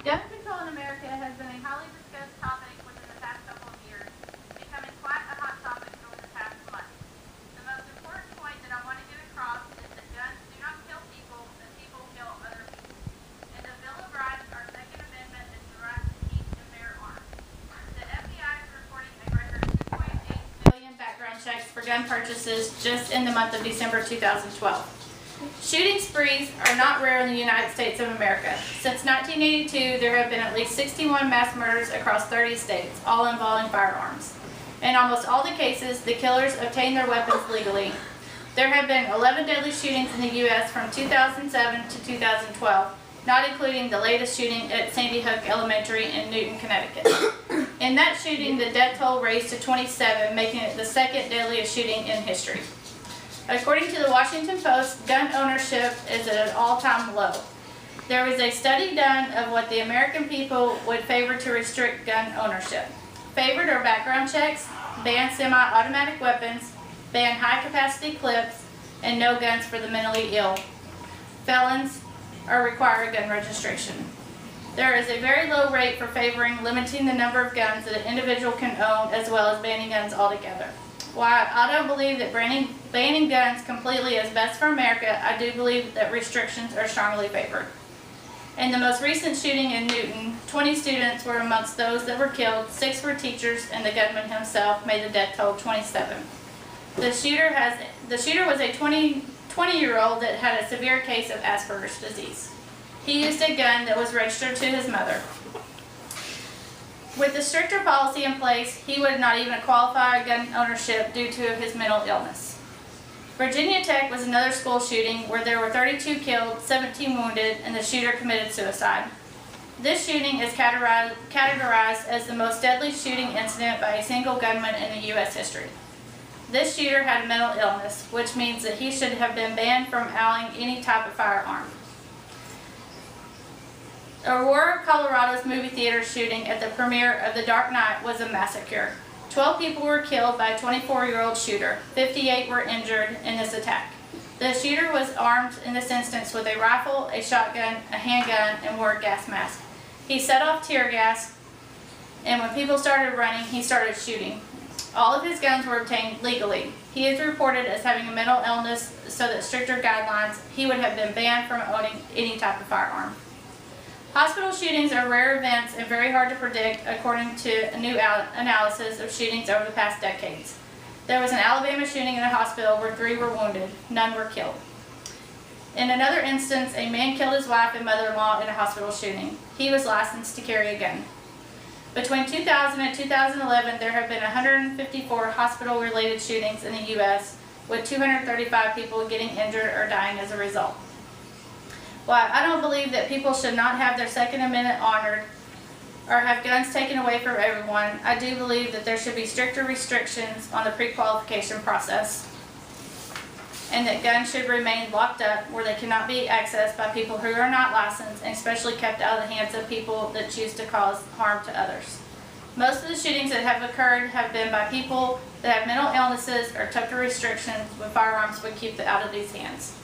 Gun control in America has been a highly discussed topic within the past couple of years, becoming quite a hot topic over the past month. The most important point that I want to get across is that guns do not kill people, and people kill other people. In the Bill of Rights, our Second Amendment is the right to keep and bear arms. The FBI is reporting a record 2.8 million background checks for gun purchases just in the month of December 2012. Shooting sprees are not rare in the United States of America. Since 1982, there have been at least 61 mass murders across 30 states, all involving firearms. In almost all the cases, the killers obtained their weapons legally. There have been 11 deadly shootings in the U.S. from 2007 to 2012, not including the latest shooting at Sandy Hook Elementary in Newton, Connecticut. In that shooting, the death toll raised to 27, making it the second deadliest shooting in history. According to the Washington Post, gun ownership is at an all-time low. There was a study done of what the American people would favor to restrict gun ownership. Favored are background checks, ban semi-automatic weapons, ban high-capacity clips, and no guns for the mentally ill. Felons or require a gun registration. There is a very low rate for favoring limiting the number of guns that an individual can own, as well as banning guns altogether. While I don't believe that banning guns completely is best for America, I do believe that restrictions are strongly favored. In the most recent shooting in Newton, 20 students were amongst those that were killed, 6 were teachers, and the gunman himself made the death toll 27. The shooter was a 20-year-old that had a severe case of Asperger's disease. He used a gun that was registered to his mother. With the stricter policy in place, he would not even qualify gun ownership due to his mental illness. Virginia Tech was another school shooting where there were 32 killed, 17 wounded, and the shooter committed suicide. This shooting is categorized as the most deadly shooting incident by a single gunman in the U.S. history. This shooter had a mental illness, which means that he should have been banned from owning any type of firearm. Aurora, Colorado's movie theater shooting at the premiere of The Dark Knight was a massacre. 12 people were killed by a 24-year-old shooter. 58 were injured in this attack. The shooter was armed in this instance with a rifle, a shotgun, a handgun, and wore a gas mask. He set off tear gas, and when people started running, he started shooting. All of his guns were obtained legally. He is reported as having a mental illness, so that stricter guidelines, he would have been banned from owning any type of firearm. Hospital shootings are rare events and very hard to predict, according to a new analysis of shootings over the past decades. There was an Alabama shooting in a hospital where 3 were wounded. None were killed. In another instance, a man killed his wife and mother-in-law in a hospital shooting. He was licensed to carry a gun. Between 2000 and 2011, there have been 154 hospital-related shootings in the U.S., with 235 people getting injured or dying as a result. While I don't believe that people should not have their Second Amendment honored or have guns taken away from everyone, I do believe that there should be stricter restrictions on the pre-qualification process, and that guns should remain locked up where they cannot be accessed by people who are not licensed, and especially kept out of the hands of people that choose to cause harm to others. Most of the shootings that have occurred have been by people that have mental illnesses or tougher restrictions, when firearms would keep out of these hands.